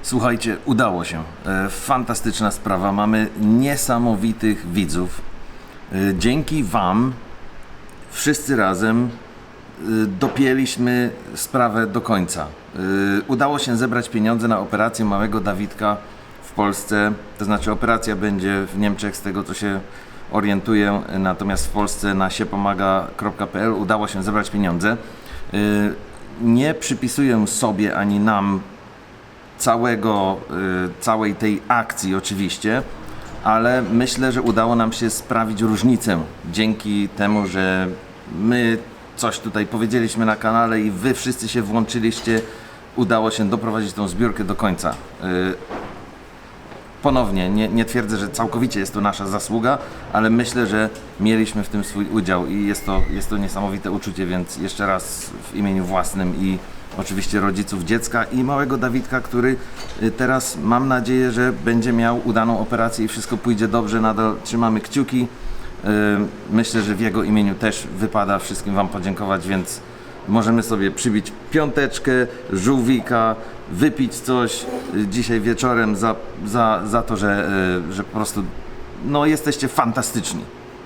Słuchajcie, udało się. Fantastyczna sprawa. Mamy niesamowitych widzów. Dzięki Wam wszyscy razem dopięliśmy sprawę do końca. Udało się zebrać pieniądze na operację małego Dawidka w Polsce. To znaczy operacja będzie w Niemczech, z tego co się orientuję, natomiast w Polsce na siepomaga.pl udało się zebrać pieniądze. Nie przypisuję sobie ani nam całej tej akcji oczywiście, ale myślę, że udało nam się sprawić różnicę dzięki temu, że my coś tutaj powiedzieliśmy na kanale i wy wszyscy się włączyliście. Udało się doprowadzić tą zbiórkę do końca. Ponownie, nie twierdzę, że całkowicie jest to nasza zasługa, ale myślę, że mieliśmy w tym swój udział i jest to niesamowite uczucie, więc jeszcze raz w imieniu własnym i oczywiście rodziców dziecka i małego Dawidka, który teraz mam nadzieję, że będzie miał udaną operację i wszystko pójdzie dobrze, nadal trzymamy kciuki. Myślę, że w jego imieniu też wypada wszystkim Wam podziękować, więc możemy sobie przybić piąteczkę, żółwika, wypić coś dzisiaj wieczorem za to, że po prostu no, jesteście fantastyczni.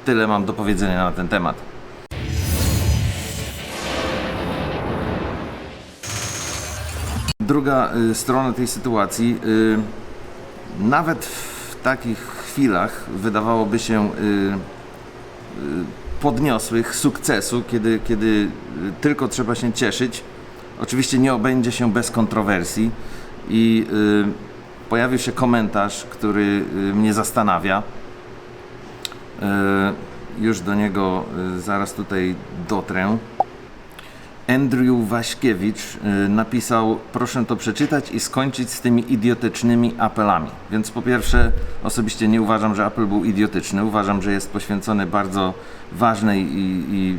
Tyle mam do powiedzenia na ten temat. Druga strona tej sytuacji, nawet w takich chwilach wydawałoby się podniosłych sukcesu, kiedy tylko trzeba się cieszyć. Oczywiście nie obędzie się bez kontrowersji i pojawił się komentarz, który mnie zastanawia. Już do niego zaraz tutaj dotrę. Andrew Waśkiewicz napisał: proszę to przeczytać i skończyć z tymi idiotycznymi apelami. Więc po pierwsze, osobiście nie uważam, że apel był idiotyczny. Uważam, że jest poświęcony bardzo ważnej i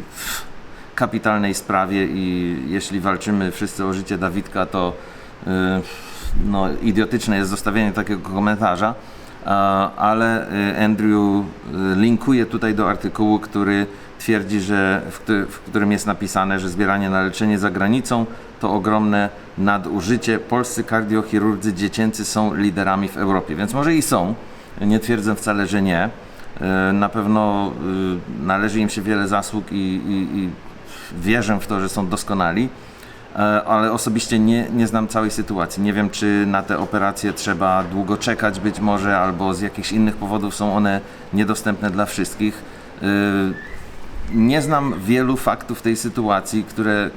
kapitalnej sprawie i jeśli walczymy wszyscy o życie Dawidka, to no, idiotyczne jest zostawienie takiego komentarza. Ale Andrew linkuje tutaj do artykułu, który twierdzi, że w którym jest napisane, że zbieranie na leczenie za granicą to ogromne nadużycie. Polscy kardiochirurdzy dziecięcy są liderami w Europie, więc może i są. Nie twierdzę wcale, że nie. Na pewno należy im się wiele zasług i wierzę w to, że są doskonali. Ale osobiście nie znam całej sytuacji. Nie wiem, czy na te operacje trzeba długo czekać być może, albo z jakichś innych powodów są one niedostępne dla wszystkich. Nie znam wielu faktów tej sytuacji, które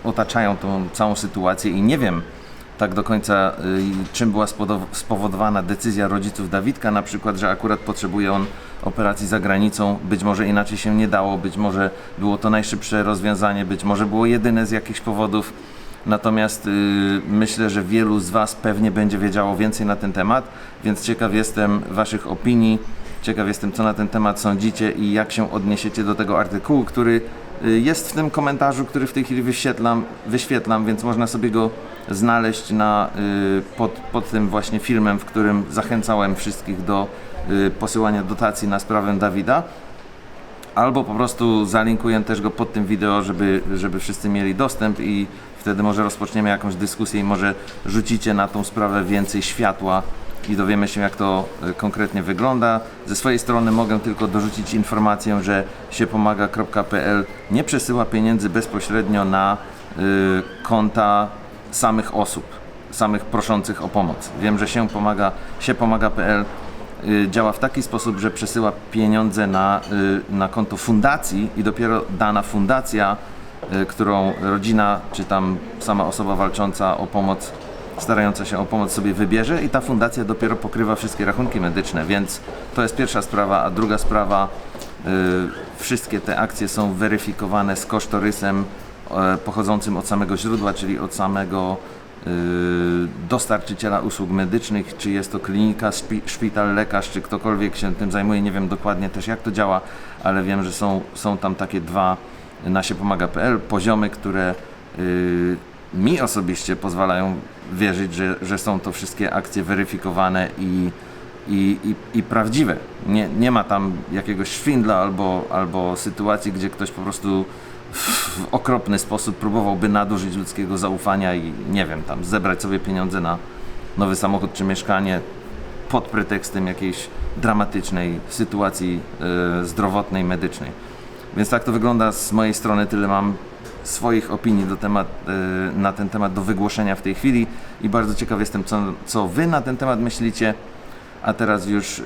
otaczają tą całą sytuację i nie wiem tak do końca, czym była spowodowana decyzja rodziców Dawidka, na przykład, że akurat potrzebuje on operacji za granicą. Być może inaczej się nie dało, być może było to najszybsze rozwiązanie, być może było jedyne z jakichś powodów. Natomiast myślę, że wielu z Was pewnie będzie wiedziało więcej na ten temat, więc ciekaw jestem Waszych opinii, ciekaw jestem, co na ten temat sądzicie i jak się odniesiecie do tego artykułu, który jest w tym komentarzu, który w tej chwili wyświetlam, więc można sobie go znaleźć pod tym właśnie filmem, w którym zachęcałem wszystkich do posyłania dotacji na sprawę Dawida. Albo po prostu zalinkuję też go pod tym wideo, żeby wszyscy mieli dostęp i wtedy może rozpoczniemy jakąś dyskusję i może rzucicie na tą sprawę więcej światła i dowiemy się, jak to konkretnie wygląda. Ze swojej strony mogę tylko dorzucić informację, że siepomaga.pl nie przesyła pieniędzy bezpośrednio na konta samych osób, samych proszących o pomoc. Wiem, że siepomaga.pl działa w taki sposób, że przesyła pieniądze na konto fundacji i dopiero dana fundacja, którą rodzina czy tam sama osoba walcząca o pomoc, starająca się o pomoc sobie wybierze i ta fundacja dopiero pokrywa wszystkie rachunki medyczne, więc to jest pierwsza sprawa, a druga sprawa, wszystkie te akcje są weryfikowane z kosztorysem pochodzącym od samego źródła, czyli od samego dostarczyciela usług medycznych, czy jest to klinika, szpital, lekarz, czy ktokolwiek się tym zajmuje. Nie wiem dokładnie też, jak to działa, ale wiem, że są tam takie dwa na siepomaga.pl poziomy, które mi osobiście pozwalają wierzyć, że są to wszystkie akcje weryfikowane i prawdziwe. Nie ma tam jakiegoś szwindla albo sytuacji, gdzie ktoś po prostu w okropny sposób próbowałby nadużyć ludzkiego zaufania i nie wiem, tam zebrać sobie pieniądze na nowy samochód czy mieszkanie pod pretekstem jakiejś dramatycznej sytuacji zdrowotnej, medycznej. Więc tak to wygląda z mojej strony, tyle mam swoich opinii na ten temat do wygłoszenia w tej chwili i bardzo ciekaw jestem, co wy na ten temat myślicie. A teraz już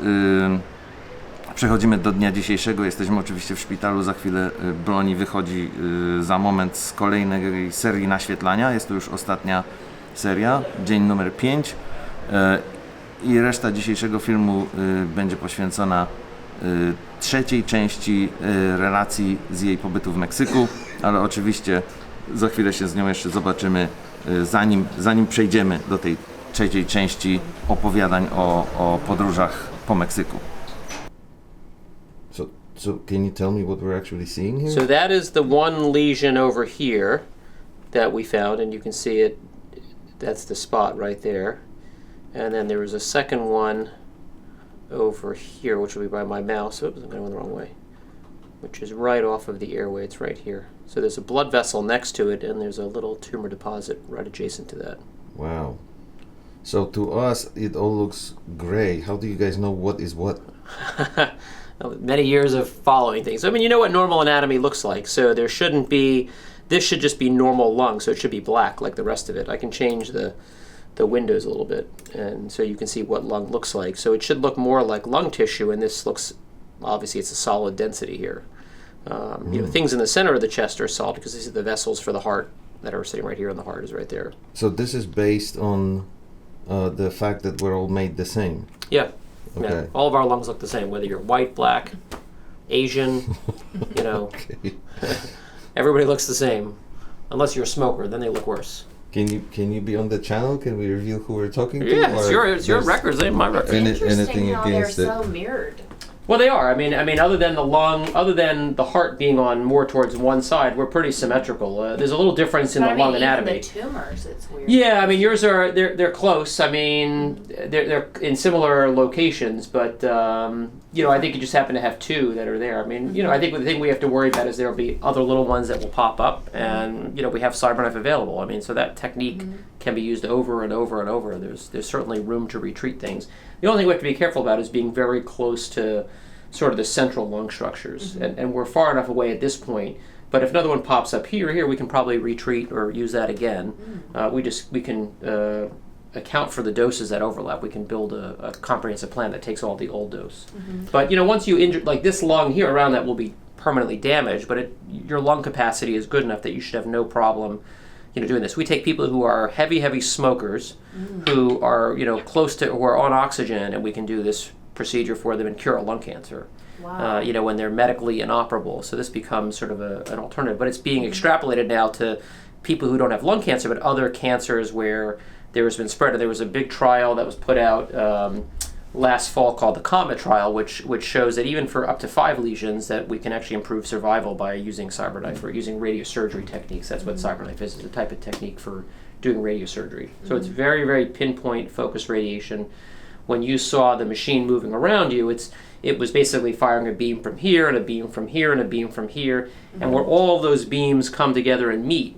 przechodzimy do dnia dzisiejszego. Jesteśmy oczywiście w szpitalu, za chwilę Bloni wychodzi za moment z kolejnej serii naświetlania. Jest to już ostatnia seria, dzień numer 5 i reszta dzisiejszego filmu będzie poświęcona trzeciej części relacji z jej pobytu w Meksyku, ale oczywiście za chwilę się z nią jeszcze zobaczymy, zanim przejdziemy do tej trzeciej części opowiadań o podróżach po Meksyku. So can you tell me what we're actually seeing here? So that is the one lesion over here that we found, and you can see it, that's the spot right there. And then there was a second one over here, which will be by my mouse. Oops, I'm going the wrong way. Which is right off of the airway. It's right here. So there's a blood vessel next to it, and there's a little tumor deposit right adjacent to that. Wow. So to us, it all looks gray. How do you guys know what is what? Many years of following things. I mean, you know what normal anatomy looks like. So there shouldn't be, this should just be normal lung, so it should be black like the rest of it. I can change the windows a little bit, and so you can see what lung looks like. So it should look more like lung tissue, and this looks, obviously it's a solid density here. You know, things in the center of the chest are solid because these are the vessels for the heart that are sitting right here, and the heart is right there. So this is based on the fact that we're all made the same. Yeah. Okay. Yeah. All of our lungs look the same, whether you're white, black, Asian, you know. Okay. Everybody looks the same, unless you're a smoker, then they look worse. Can you be on the channel? Can we reveal who we're talking to? Yeah, it's your records, they ain't my records. Anything how they're against it? so mirrored. Well, they are. I mean, other than the lung, other than the heart being on more towards one side, we're pretty symmetrical. There's a little difference in But the I mean, lung even anatomy. the tumors, it's weird. Yeah, I mean, yours are they're close. I mean, they're in similar locations, but you know, I think you just happen to have two that are there. I mean, you know, I think the thing we have to worry about is there will be other little ones that will pop up, and you know, we have CyberKnife available. I mean, so that technique can be used over and over and over. There's certainly room to retreat things. The only thing we have to be careful about is being very close to sort of the central lung structures, and we're far enough away at this point. But if another one pops up here, we can probably retreat or use that again. We can account for the doses that overlap. We can build a comprehensive plan that takes all the old dose. But you know, once you injure, like this lung here around that will be permanently damaged, but your lung capacity is good enough that you should have no problem, you know, doing this. We take people who are heavy smokers, who are, you know, close to or on oxygen, and we can do this procedure for them and cure a lung cancer. Wow. You know, when they're medically inoperable. So this becomes sort of an alternative. But it's being extrapolated now to people who don't have lung cancer, but other cancers where there has been spread. And there was a big trial that was put out last fall called the COMET trial, which shows that even for up to 5 lesions that we can actually improve survival by using CyberKnife or using radiosurgery techniques. That's what CyberKnife is a type of technique for doing radiosurgery. So it's very, very pinpoint focused radiation. When you saw the machine moving around you, it was basically firing a beam from here and a beam from here and a beam from here, and where all of those beams come together and meet,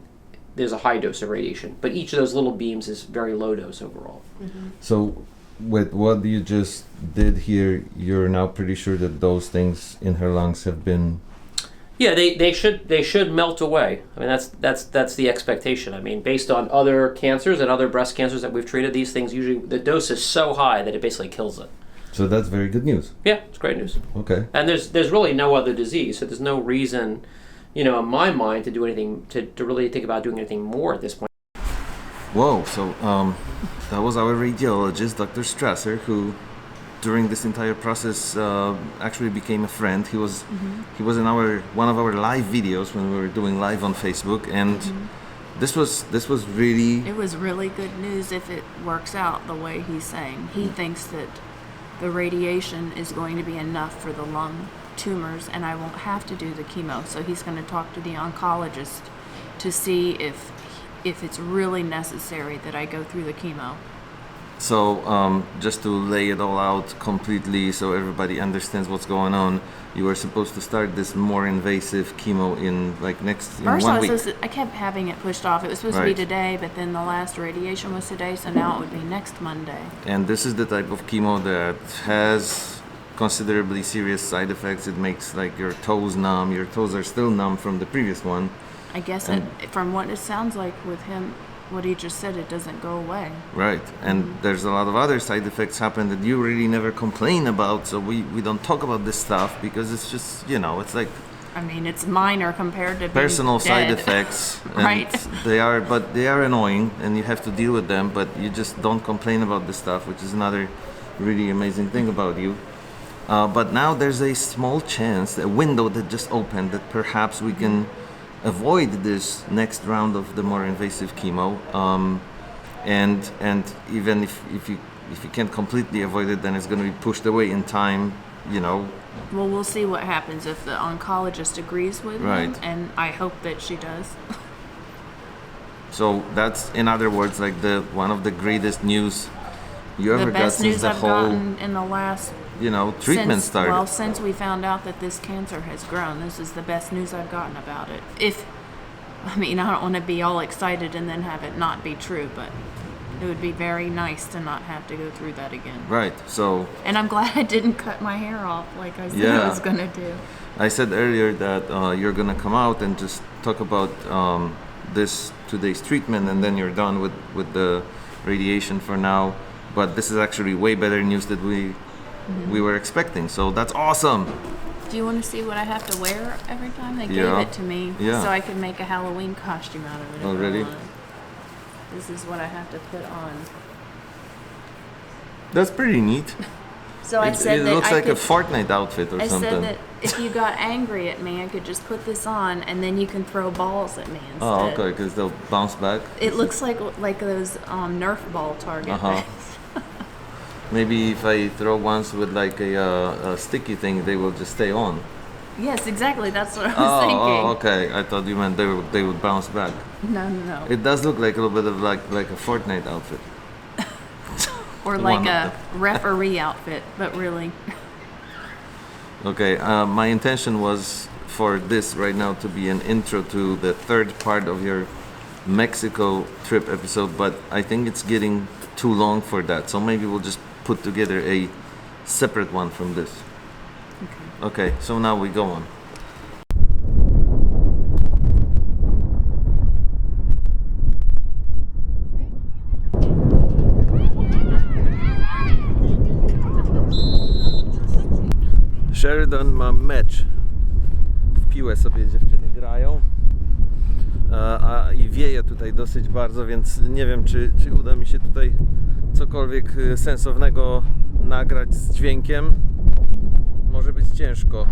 there's a high dose of radiation. But each of those little beams is very low dose overall. So with what you just did here, you're now pretty sure that those things in her lungs have been... Yeah, they should melt away. I mean, that's the expectation. I mean, based on other cancers and other breast cancers that we've treated, these things usually, the dose is so high that it basically kills it. So that's very good news. Yeah, it's great news. Okay. And there's really no other disease, so there's no reason, you know, in my mind, to do anything, to really think about doing anything more at this point. Whoa, so that was our radiologist, Dr. Strasser, who during this entire process actually became a friend. He was in one of our live videos when we were doing live on Facebook, and this was really... It was really good news if it works out the way he's saying. He thinks that the radiation is going to be enough for the lung tumors and I won't have to do the chemo. So he's going to talk to the oncologist to see if it's really necessary that I go through the chemo. So just to lay it all out completely so everybody understands what's going on, you were supposed to start this more invasive chemo in like in First, 1 week. I kept having it pushed off. It was supposed to Right. be today, but then the last radiation was today, so now it would be next Monday. And this is the type of chemo that has considerably serious side effects. It makes like your toes numb. Your toes are still numb from the previous one. I guess from what it sounds like with him, what he just said, it doesn't go away. Right. And there's a lot of other side effects happen that you really never complain about. So we don't talk about this stuff because it's just, you know, it's like I mean, it's minor compared to being personal side dead. effects. And Right. they are annoying and you have to deal with them, but you just don't complain about this stuff, which is another really amazing thing about you. But now there's a small chance, a window that just opened, that perhaps we can avoid this next round of the more invasive chemo. And even if you can't completely avoid it, then it's going to be pushed away in time, you know. Well, we'll see what happens if the oncologist agrees with Right. him, and I hope that she does. So that's, in other words, like one of the greatest news you ever The got best since news the I've whole, gotten in the last treatment started. Well, since we found out that this cancer has grown, this is the best news I've gotten about it. I don't want to be all excited and then have it not be true, but it would be very nice to not have to go through that again. Right. So And I'm glad I didn't cut my hair off like I said Yeah. I was gonna do. I said earlier that you're gonna come out and just talk about this today's treatment, and then you're done with the radiation for now. But this is actually way better news than we were expecting. So that's awesome. Do you want to see what I have to wear every time? They Yeah. gave it to me Yeah. so I could make a Halloween costume out of it. if I Already? wanted. This is what I have to put on. That's pretty neat. So I It said that looks I like could, a Fortnite outfit or I something. said that if you got angry at me, I could just put this on and then you can throw balls at me instead. Oh, okay, because they'll bounce back. It looks like those Nerf ball target Uh-huh. things. Maybe if I throw ones with like a sticky thing, they will just stay on. Yes, exactly. That's what I was thinking. Oh, okay. I thought you meant they would bounce back. No, no, no. It does look like a little bit of like a Fortnite outfit. Or one like of a referee outfit, but really. Okay, my intention was for this right now to be an intro to the third part of your Mexico trip episode, but I think it's getting too long for that. So maybe we'll just put together a separate one from this. Okay, so now we go on. Sheridan ma mecz. W piłę sobie dziewczyny grają. I wieje tutaj dosyć bardzo, więc nie wiem, czy uda mi się tutaj cokolwiek sensownego nagrać z dźwiękiem. Może być ciężko.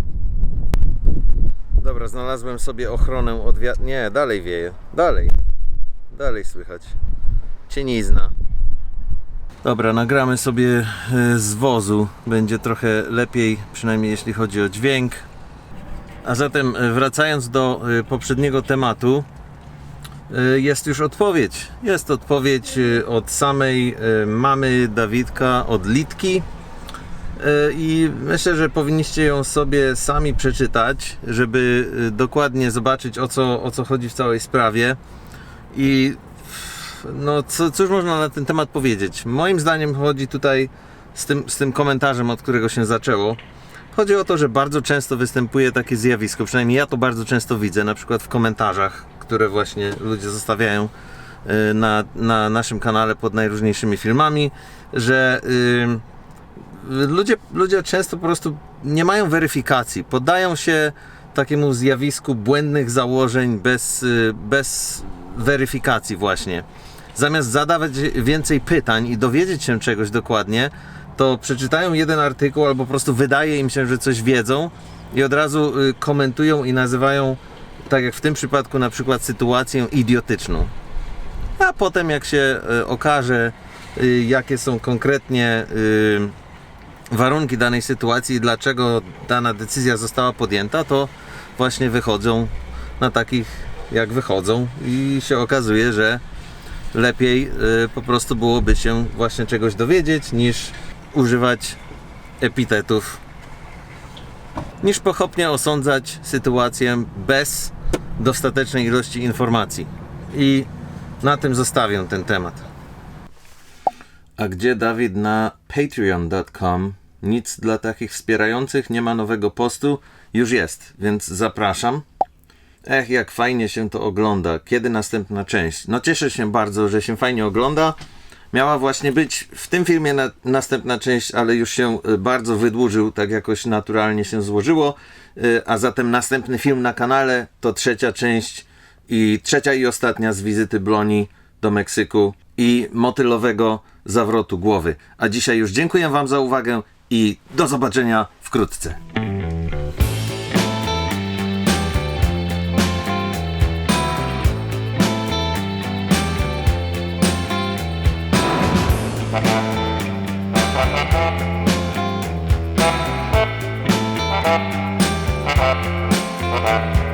Dobra, znalazłem sobie ochronę od wiatru. Nie, dalej wieje. Dalej słychać. Cienizna. Dobra, nagramy sobie z wozu. Będzie trochę lepiej, przynajmniej jeśli chodzi o dźwięk. A zatem wracając do poprzedniego tematu, jest już odpowiedź. Jest odpowiedź od samej mamy Dawidka, od Litki. I myślę, że powinniście ją sobie sami przeczytać, żeby dokładnie zobaczyć, o co chodzi w całej sprawie. I no, cóż można na ten temat powiedzieć? Moim zdaniem chodzi tutaj z tym komentarzem, od którego się zaczęło. Chodzi o to, że bardzo często występuje takie zjawisko, przynajmniej ja to bardzo często widzę, na przykład w komentarzach, które właśnie ludzie zostawiają na naszym kanale pod najróżniejszymi filmami, że ludzie często po prostu nie mają weryfikacji, poddają się takiemu zjawisku błędnych założeń bez weryfikacji właśnie. Zamiast zadawać więcej pytań i dowiedzieć się czegoś dokładnie, to przeczytają jeden artykuł albo po prostu wydaje im się, że coś wiedzą i od razu komentują i nazywają, tak jak w tym przypadku, na przykład sytuację idiotyczną. A potem jak się okaże, jakie są konkretnie warunki danej sytuacji i dlaczego dana decyzja została podjęta, to właśnie wychodzą na takich jak wychodzą i się okazuje, że lepiej po prostu byłoby się właśnie czegoś dowiedzieć, niż używać epitetów, niż pochopnie osądzać sytuację bez dostatecznej ilości informacji. I na tym zostawię ten temat. A gdzie Dawid? Na patreon.com. Nic dla takich wspierających, nie ma nowego postu. Już jest, więc zapraszam. Jak fajnie się to ogląda. Kiedy następna część? No cieszę się bardzo, że się fajnie ogląda. Miała właśnie być w tym filmie następna część, ale już się bardzo wydłużył, tak jakoś naturalnie się złożyło. A zatem następny film na kanale to trzecia część i trzecia i ostatnia z wizyty Bloni do Meksyku i motylowego zawrotu głowy. A dzisiaj już dziękuję Wam za uwagę i do zobaczenia wkrótce. Bye.